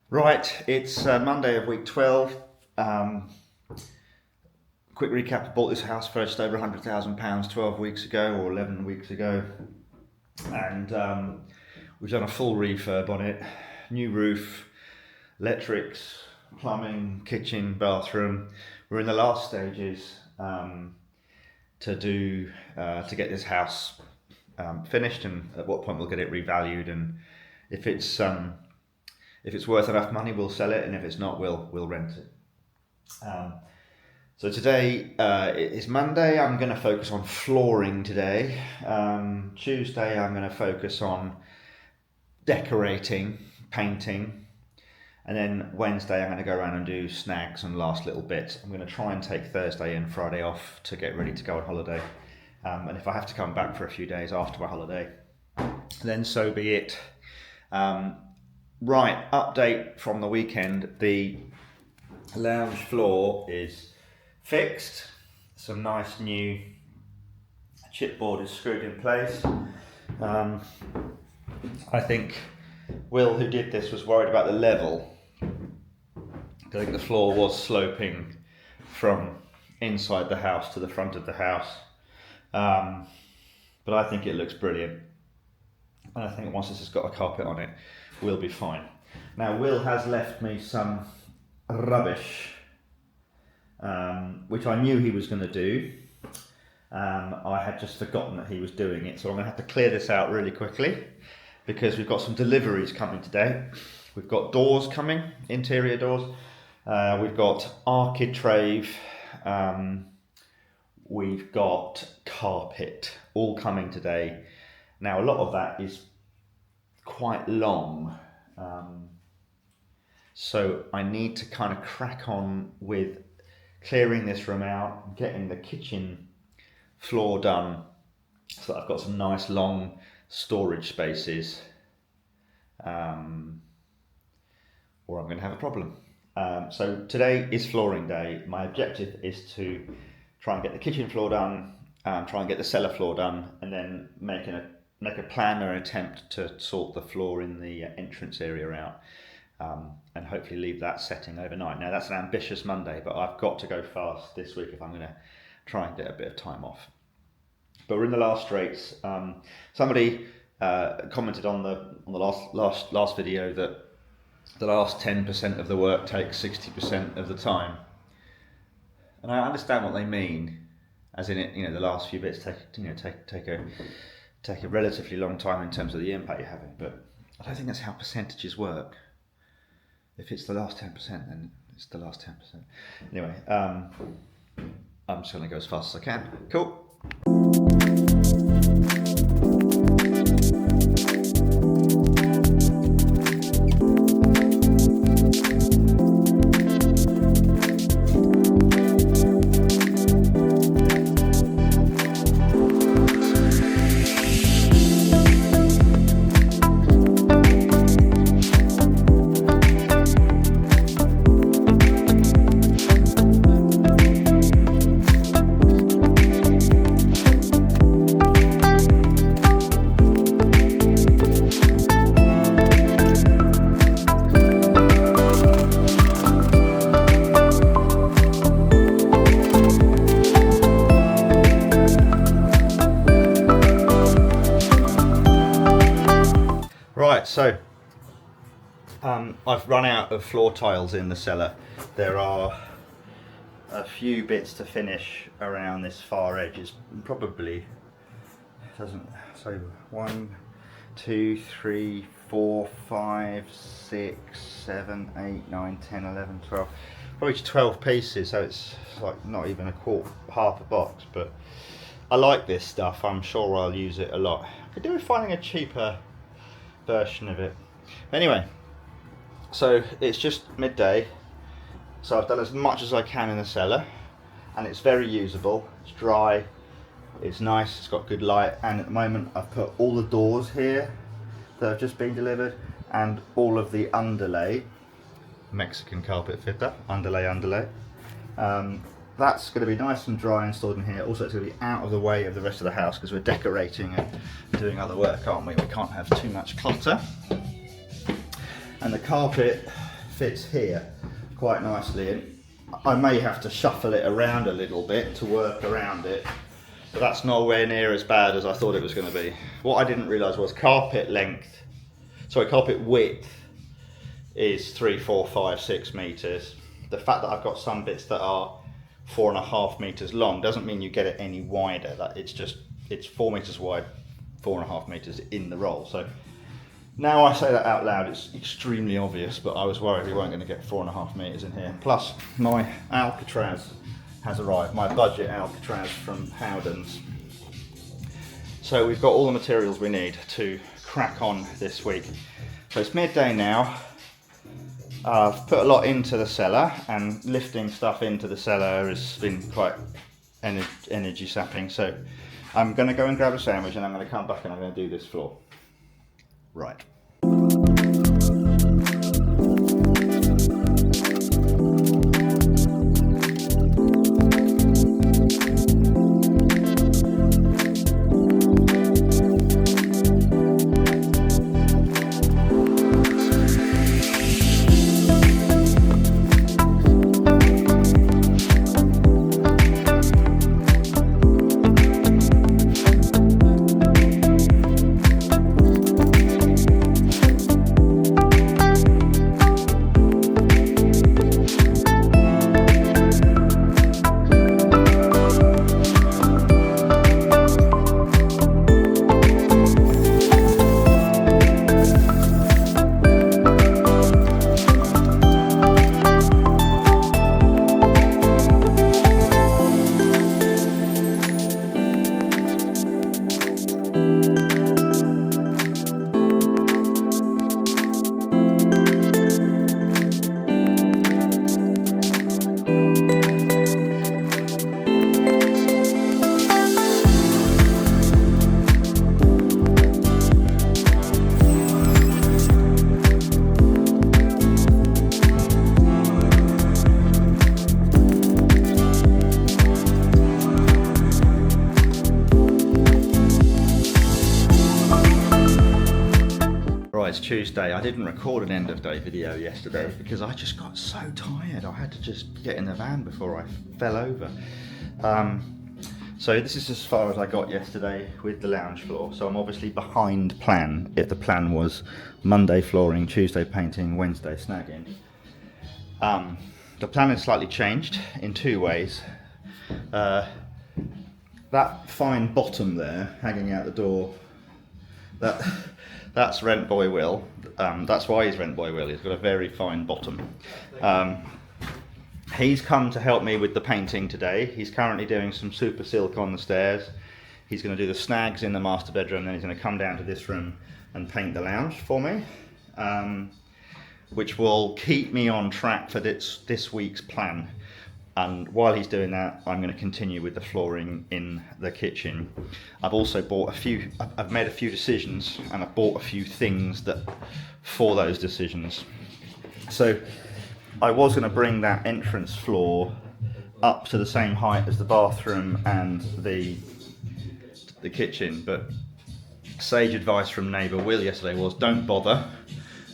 Right, it's Monday of week 12. Quick recap, I bought this house for just over £100,000 12 weeks ago or 11 weeks ago. And we've done a full refurb on it. New roof, electrics, plumbing, kitchen, bathroom. We're in the last stages to get this house finished, and at what point we'll get it revalued, and if it's worth enough money, we'll sell it, and if it's not, we'll rent it. So today is Monday. I'm going to focus on flooring today. Tuesday, I'm going to focus on decorating, painting, and then Wednesday, I'm going to go around and do snags and last little bits. I'm going to try and take Thursday and Friday off to get ready to go on holiday. And if I have to come back for a few days after my holiday, then so be it. Right, update from the weekend. The lounge floor is fixed. Some nice new chipboard is screwed in place. I think Will, who did this, was worried about the level. I think the floor was sloping from inside the house to the front of the house. But I think it looks brilliant. And I think once this has got a carpet on it, we'll be fine. Now, Will has left me some rubbish, which I knew he was going to do. I had just forgotten that he was doing it, so I'm going to have to clear this out really quickly because we've got some deliveries coming today. We've got doors coming, interior doors. We've got architrave. We've got carpet, all coming today. Now, a lot of that is quite long, so I need to kind of crack on with clearing this room out, getting the kitchen floor done, so that I've got some nice long storage spaces, or I'm going to have a problem. So today is flooring day. My objective is to try and get the kitchen floor done, try and get the cellar floor done, and then make a plan or attempt to sort the floor in the entrance area out, and hopefully leave that setting overnight. Now, that's an ambitious Monday, but I've got to go fast this week if I'm going to try and get a bit of time off. But we're in the last straights. Somebody commented on the last video that the last 10% of the work takes 60% of the time, and I understand what they mean, as in it, the last few bits take a relatively long time in terms of the impact you're having, but I don't think that's how percentages work. If it's the last 10%, then it's the last 10%. Anyway, I'm just going to go as fast as I can. Cool. Right, so I've run out of floor tiles in the cellar. There are a few bits to finish around this far edge. It's probably doesn't so 1, 2, 3, 4, 5, 6, 7, 8, 9, 10, 11, 12. Probably 12 pieces, so it's like not even half a box, but I like this stuff. I'm sure I'll use it a lot. I could do with finding a cheaper version of it. Anyway, so it's just midday, so I've done as much as I can in the cellar, and it's very usable. It's dry, it's nice, it's got good light, and at the moment I've put all the doors here that have just been delivered, and all of the underlay, Mexican carpet fitter, underlay. That's going to be nice and dry and stored in here. Also, it's going to be out of the way of the rest of the house because we're decorating and doing other work, aren't we? We can't have too much clutter. And the carpet fits here quite nicely, and I may have to shuffle it around a little bit to work around it, but that's nowhere near as bad as I thought it was going to be. What I didn't realise was carpet width is 3, 4, 5, 6 meters. The fact that I've got some bits that are 4.5 meters long doesn't mean you get it any wider. It's 4 meters wide, 4.5 meters in the roll. So now I say that out loud, it's extremely obvious, but I was worried we weren't going to get 4.5 meters in here. Plus, my Alcatraz has arrived, my budget Alcatraz from Howden's. So we've got all the materials we need to crack on this week. So it's midday now. I've put a lot into the cellar, and lifting stuff into the cellar has been quite energy sapping. So I'm going to go and grab a sandwich, and I'm going to come back and I'm going to do this floor. Right. It's Tuesday. I didn't record an end of day video yesterday because I just got so tired. I had to just get in the van before I fell over. So this is as far as I got yesterday with the lounge floor. So I'm obviously behind plan. If the plan was Monday flooring, Tuesday painting, Wednesday snagging. The plan has slightly changed in two ways. That fine bottom there hanging out the door, that's Rent Boy Will. That's why he's Rent Boy Will. He's got a very fine bottom. He's come to help me with the painting today. He's currently doing some super silk on the stairs. He's going to do the snags in the master bedroom, then he's going to come down to this room and paint the lounge for me, which will keep me on track for this week's plan. And while he's doing that, I'm going to continue with the flooring in the kitchen. I've also bought I've made a few decisions, and I've bought a few things for those decisions. So I was going to bring that entrance floor up to the same height as the bathroom and the kitchen, but sage advice from neighbour Will yesterday was don't bother,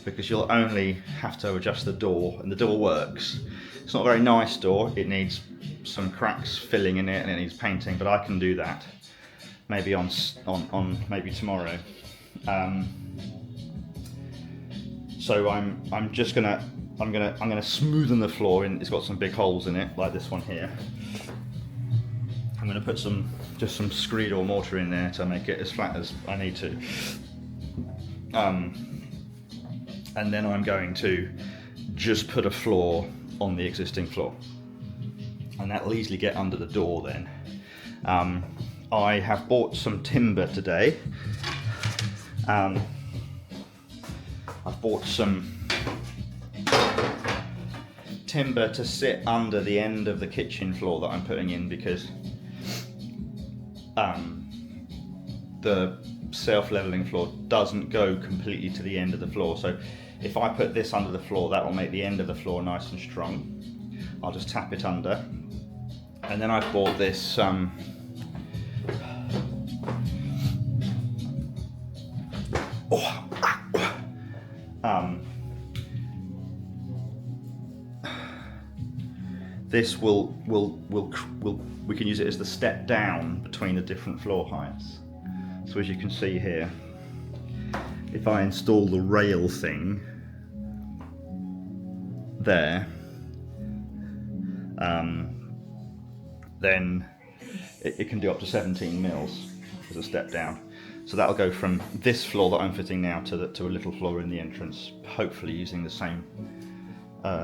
because you'll only have to adjust the door, and the door works. It's not a very nice door, it needs some cracks filling in it and it needs painting, but I can do that. Maybe on maybe tomorrow. So I'm gonna smoothen the floor, and it's got some big holes in it, like this one here. I'm gonna put just some screed or mortar in there to make it as flat as I need to. And then I'm going to just put a floor on the existing floor, and that will easily get under the door then. I have bought some timber today. I've bought some timber to sit under the end of the kitchen floor that I'm putting in, because the self-leveling floor doesn't go completely to the end of the floor. So if I put this under the floor, that will make the end of the floor nice and strong. I'll just tap it under. And then I've bought this this we can use it as the step down between the different floor heights. So as you can see here, if I install the rail thing there, then it can do up to 17 mils as a step down. So that'll go from this floor that I'm fitting now to a little floor in the entrance, hopefully using the same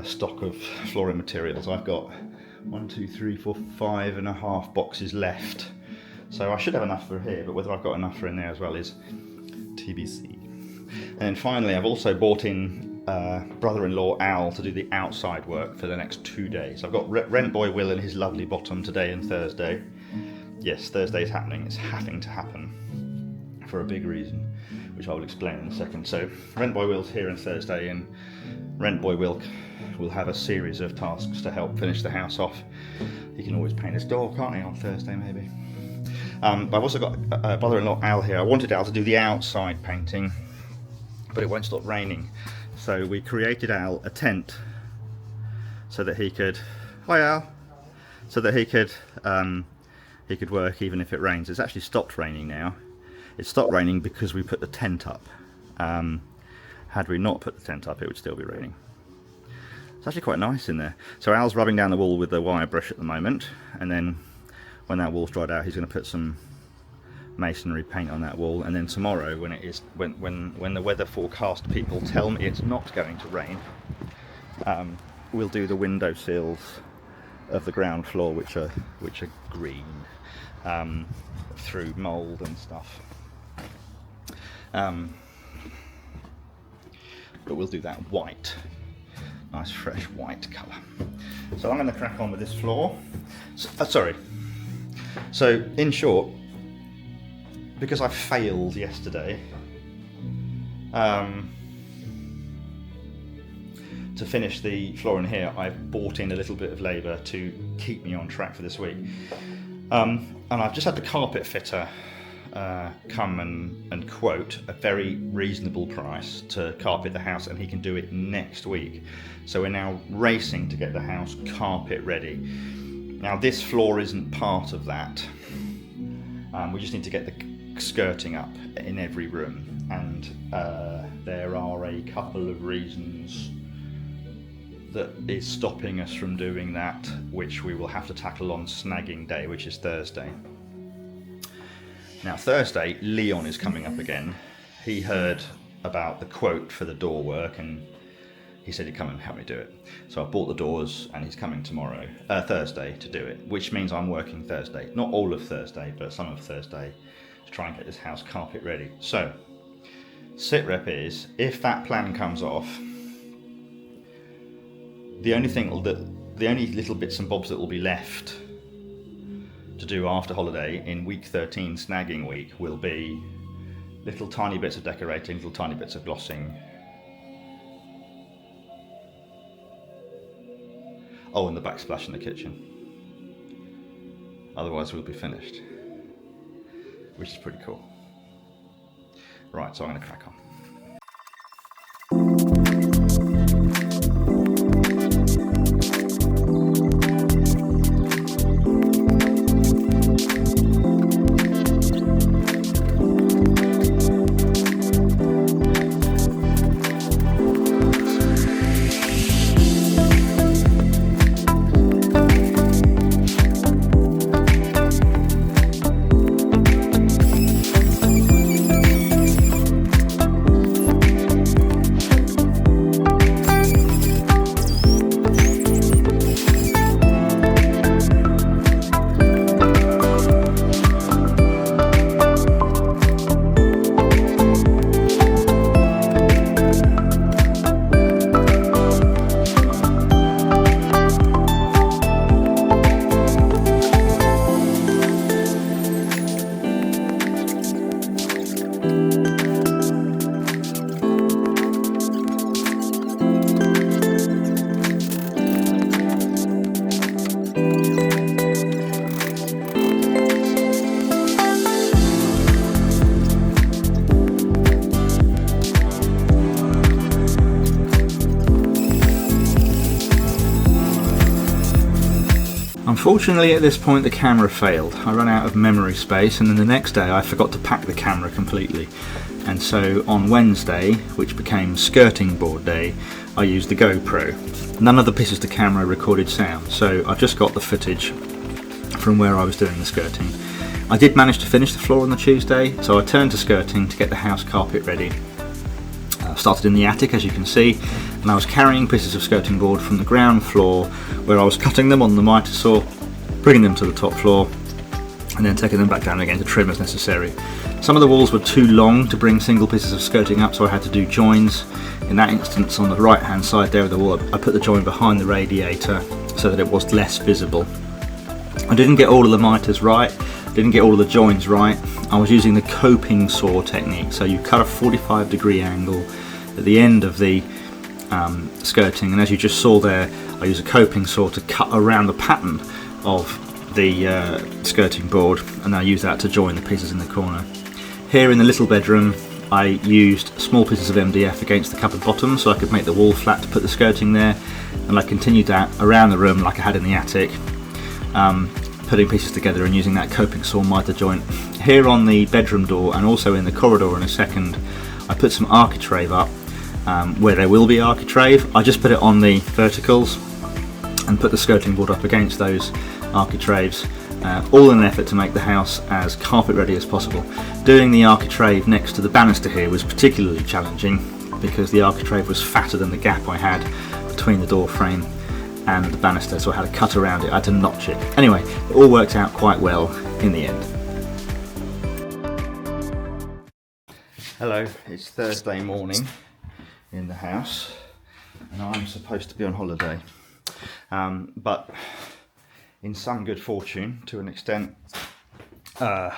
stock of flooring materials. I've got 1, 2, 3, 4, 5.5 boxes left. So I should have enough for here, but whether I've got enough for in there as well is TBC. And then finally, I've also bought in brother-in-law Al to do the outside work for the next 2 days. I've got rent boy Will and his lovely bottom today and Thursday. Yes, Thursday's happening. It's having to happen for a big reason, which I will explain in a second. So rent boy Will's here on Thursday, and rent boy Will have a series of tasks to help finish the house off. He can always paint his door, can't he, on Thursday maybe? But I've also got brother-in-law Al here. I wanted Al to do the outside painting, but it won't stop raining. So we created Al a tent so that he could, hi Al, so that he could work even if it rains. It's actually stopped raining now. It stopped raining because we put the tent up. Had we not put the tent up, it would still be raining. It's actually quite nice in there. So Al's rubbing down the wall with the wire brush at the moment, and then when that wall's dried out, he's going to put some masonry paint on that wall. And then tomorrow, when the weather forecast people tell me it's not going to rain, we'll do the window sills of the ground floor, which are green, through mould and stuff. But we'll do that white, nice fresh white colour. So I'm going to crack on with this floor. So in short, because I failed yesterday to finish the floor in here, I've bought in a little bit of labour to keep me on track for this week. And I've just had the carpet fitter come and quote a very reasonable price to carpet the house, and he can do it next week. So we're now racing to get the house carpet ready. Now this floor isn't part of that. We just need to get the skirting up in every room, and there are a couple of reasons that is stopping us from doing that, which we will have to tackle on snagging day, which is Thursday. Now Thursday, Leon is coming up again. He heard about the quote for the door work, and he said he'd come and help me do it. So I bought the doors, and he's coming Thursday to do it, which means I'm working Thursday. Not all of Thursday, but some of Thursday, to try and get this house carpet ready. So, sit rep is, if that plan comes off, the only little bits and bobs that will be left to do after holiday in week 13 snagging week will be little tiny bits of decorating, little tiny bits of glossing. Oh, and the backsplash in the kitchen. Otherwise we'll be finished, which is pretty cool. Right, so I'm going to crack on. Unfortunately at this point the camera failed. I ran out of memory space, and then the next day I forgot to pack the camera completely. And so on Wednesday, which became skirting board day, I used the GoPro. None of the pieces of the camera recorded sound, so I've just got the footage from where I was doing the skirting. I did manage to finish the floor on the Tuesday, so I turned to skirting to get the house carpet ready. I started in the attic, as you can see, and I was carrying pieces of skirting board from the ground floor, where I was cutting them on the miter saw, bringing them to the top floor, and then taking them back down again to trim as necessary. Some of the walls were too long to bring single pieces of skirting up, so I had to do joins. In that instance, on the right hand side there of the wall, I put the join behind the radiator so that it was less visible. I didn't get all of the miters right, didn't get all of the joins right. I was using the coping saw technique, so you cut a 45-degree angle at the end of the skirting, and as you just saw there, I use a coping saw to cut around the pattern of the skirting board, and I use that to join the pieces in the corner. Here in the little bedroom, I used small pieces of MDF against the cupboard bottom so I could make the wall flat to put the skirting there, and I continued that around the room like I had in the attic, putting pieces together and using that coping saw miter joint. Here on the bedroom door and also in the corridor in a second, I put some architrave up where there will be architrave. I just put it on the verticals and put the skirting board up against those architraves, all in an effort to make the house as carpet ready as possible. Doing the architrave next to the banister here was particularly challenging because the architrave was fatter than the gap I had between the door frame and the banister, so I had to cut around it, I had to notch it. Anyway, it all worked out quite well in the end. Hello, it's Thursday morning in the house and I'm supposed to be on holiday, but in some good fortune, to an extent, the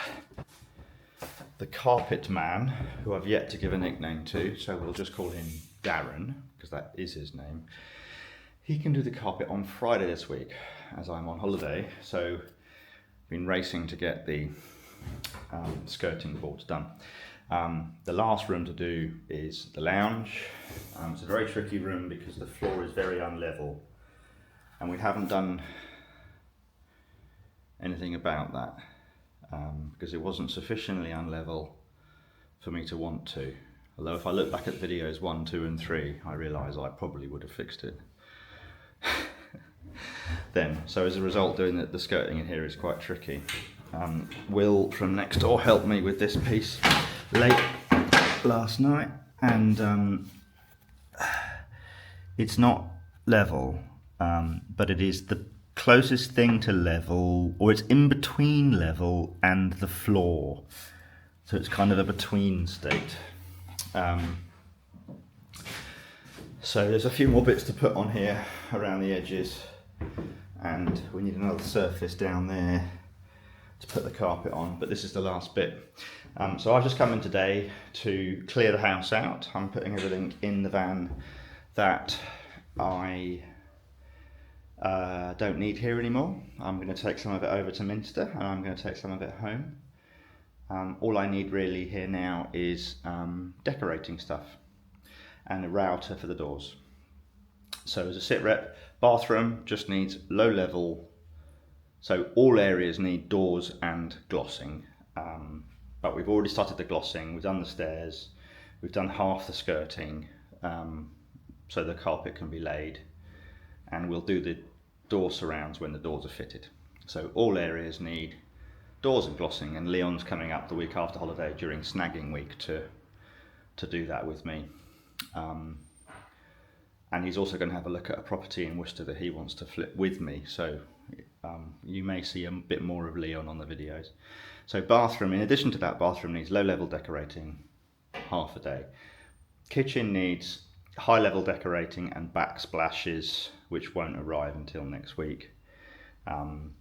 carpet man, who I've yet to give a nickname to, so we'll just call him Darren, because that is his name, he can do the carpet on Friday this week, as I'm on holiday, so I've been racing to get the skirting boards done. The last room to do is the lounge. It's a very tricky room because the floor is very unlevel, and we haven't done anything about that because it wasn't sufficiently unlevel for me to want to. Although if I look back at videos 1, 2 and 3, I realise I probably would have fixed it then. So as a result, doing the skirting in here is quite tricky. Will from next door helped me with this piece late last night, and it's not level, but it is the closest thing to level, or it's in between level and the floor, so it's kind of a between state. So there's a few more bits to put on here around the edges, and we need another surface down there to put the carpet on, but this is the last bit. So I've just come in today to clear the house out. I'm putting everything in the van that I don't need here anymore. I'm going to take some of it over to Minster, and I'm going to take some of it home. All I need really here now is decorating stuff and a router for the doors. So as a sit rep, bathroom just needs low level, so all areas need doors and glossing, but we've already started the glossing, we've done the stairs, we've done half the skirting, so the carpet can be laid, and we'll do the door surrounds when the doors are fitted. So all areas need doors and glossing, and Leon's coming up the week after holiday during snagging week to do that with me. And he's also going to have a look at a property in Worcester that he wants to flip with me, so you may see a bit more of Leon on the videos. So bathroom, in addition to that, bathroom needs low level decorating, half a day. Kitchen needs high level decorating and backsplashes, which won't arrive until next week, and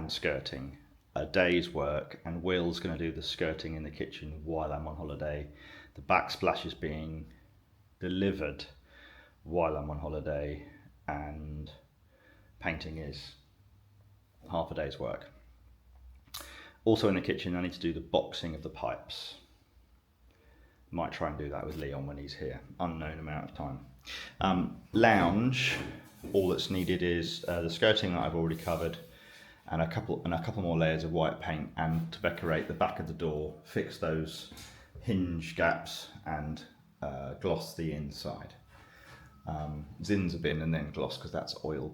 skirting, a day's work, and Will's going to do the skirting in the kitchen while I'm on holiday. The backsplash is being delivered while I'm on holiday, and painting is half a day's work. Also in the kitchen I need to do the boxing of the pipes. Might try and do that with Leon when he's here, unknown amount of time. Lounge, all that's needed is the skirting that I've already covered, and a couple more layers of white paint, and to decorate the back of the door, fix those hinge gaps, and gloss the inside. Zins a bin and then gloss, because that's oil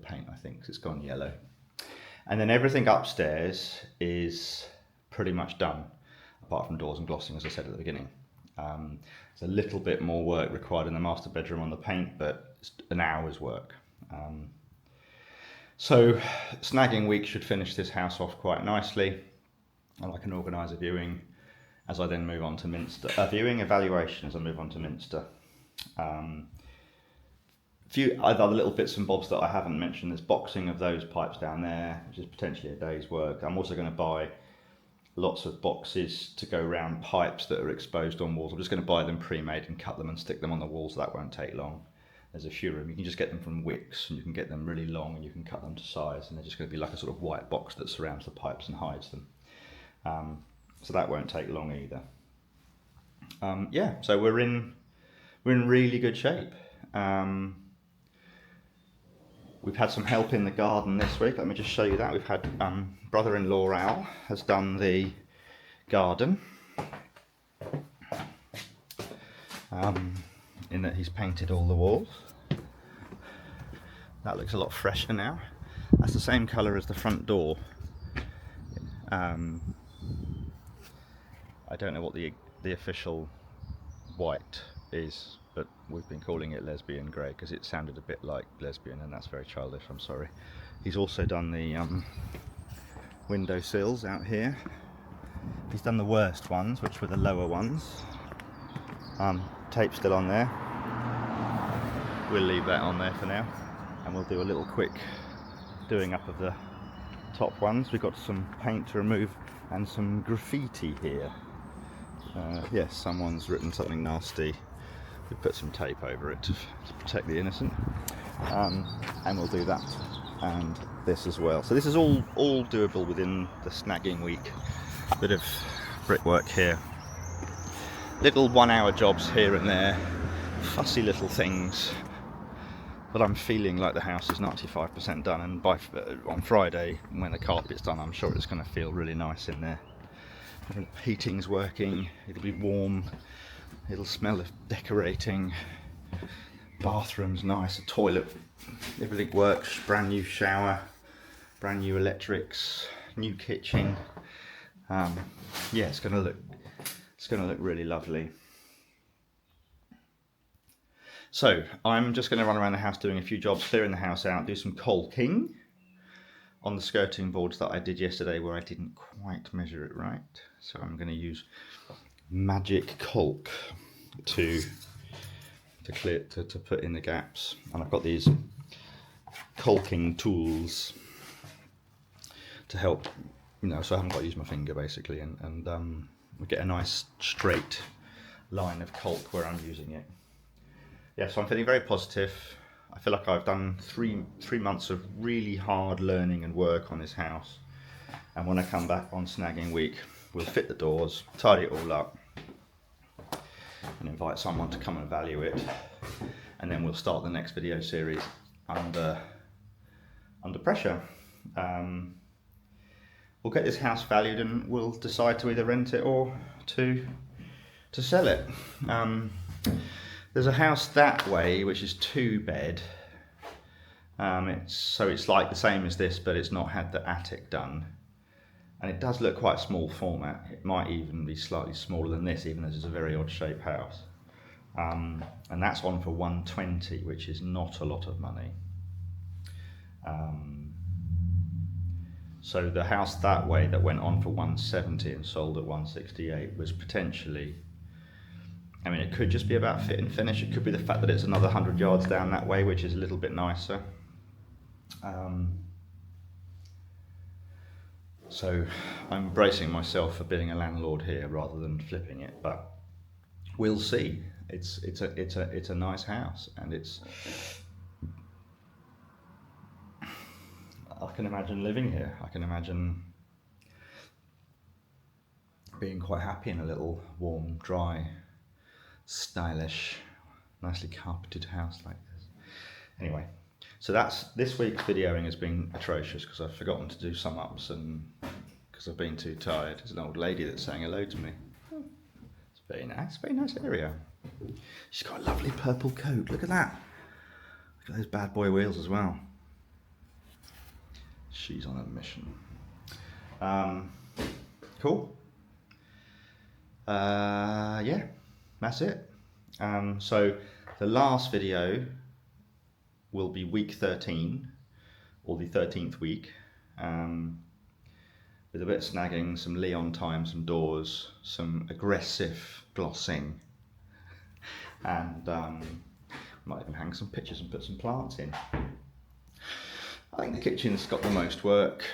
paint, I think, 'cause it's gone yellow. And then everything upstairs is pretty much done, apart from doors and glossing, as I said at the beginning. There's a little bit more work required in the master bedroom on the paint, but it's an hour's work. So snagging week should finish this house off quite nicely, and I can organise a viewing as I then move on to Minster. A viewing evaluation as I move on to Minster. Few other little bits and bobs that I haven't mentioned. There's boxing of those pipes down there, which is potentially a day's work. I'm also going to buy lots of boxes to go around pipes that are exposed on walls. I'm just going to buy them pre-made and cut them and stick them on the walls. So that won't take long. There's a few of them. You can just get them from Wicks, and you can get them really long, and you can cut them to size, and they're just going to be like a sort of white box that surrounds the pipes and hides them. So that won't take long either. Yeah, so we're in really good shape. We've had some help in the garden this week. Let me just show you that. We've had brother-in-law Al has done the garden, in that he's painted all the walls. That looks a lot fresher now. That's the same colour as the front door. I don't know what the official white is, but we've been calling it lesbian grey because it sounded a bit like lesbian, and that's very childish, I'm sorry. He's also done the window sills out here. He's done the worst ones, which were the lower ones. Tape still on there. We'll leave that on there for now, and we'll do a little quick doing up of the top ones. We've got some paint to remove and some graffiti here. Yes, someone's written something nasty. We put some tape over it to protect the innocent, and we'll do that and this as well. So this is all doable within the snagging week. Bit of brickwork here, little 1 hour jobs here and there, fussy little things, but I'm feeling like the house is 95% done, and on Friday when the carpet's done, I'm sure it's going to feel really nice in there. Heating's working, it'll be warm, it'll smell of decorating, bathroom's nice, a toilet, everything works, brand new shower, brand new electrics, new kitchen. Yeah, it's gonna look really lovely. So I'm just going to run around the house doing a few jobs, clearing the house out, do some caulking on the skirting boards that I did yesterday where I didn't quite measure it right. So I'm going to use magic caulk to put in the gaps, and I've got these caulking tools to help, so I haven't got to use my finger basically, and we get a nice straight line of caulk where I'm using it. Yeah, so I'm feeling very positive. I feel like I've done three months of really hard learning and work on this house, and when I come back on snagging week, we'll fit the doors, tidy it all up, and invite someone to come and value it, and then we'll start the next video series under pressure. We'll get this house valued, and we'll decide to either rent it or to sell it. There's a house that way which is 2-bed. It's like the same as this, but it's not had the attic done, and it does look quite small format. It might even be slightly smaller than this, even though it's a very odd shaped house. And that's on for 120, which is not a lot of money. So the house that way that went on for 170 and sold at 168 was potentially, it could just be about fit and finish. It could be the fact that it's another 100 yards down that way, which is a little bit nicer. So I'm bracing myself for being a landlord here rather than flipping it, but we'll see. It's a nice house, and I can imagine living here. I can imagine being quite happy in a little warm, dry, stylish, nicely carpeted house like this. Anyway, So this week's videoing has been atrocious because I've forgotten to do sum ups and because I've been too tired. There's an old lady that's saying hello to me. It's very nice area. She's got a lovely purple coat. Look at that. Look at those bad boy wheels as well. She's on a mission. Cool. Yeah, that's it. So the last video will be week 13, or the 13th week, with a bit of snagging, some Leon time, some doors, some aggressive glossing, and might even hang some pictures and put some plants in. I think the kitchen's got the most work,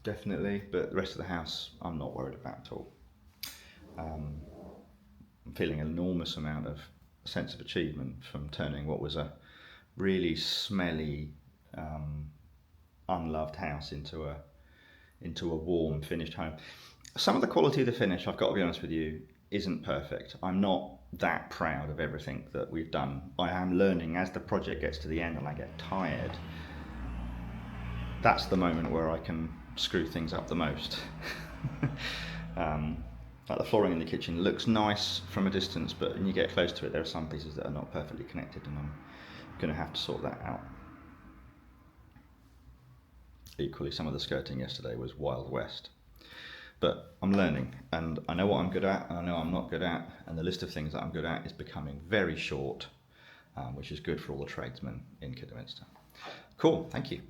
definitely, but the rest of the house I'm not worried about at all. I'm feeling an enormous amount of sense of achievement from turning what was a really smelly, unloved house into a warm, finished home. Some of the quality of the finish, I've got to be honest with you, isn't perfect. I'm not that proud of everything that we've done. I am learning as the project gets to the end and I get tired. That's the moment where I can screw things up the most. Like the flooring in the kitchen looks nice from a distance, but when you get close to it, there are some pieces that are not perfectly connected, and I'm going to have to sort that out. Equally, some of the skirting yesterday was Wild West. But I'm learning, and I know what I'm good at, and I know I'm not good at, and the list of things that I'm good at is becoming very short, which is good for all the tradesmen in Kidderminster. Cool, thank you.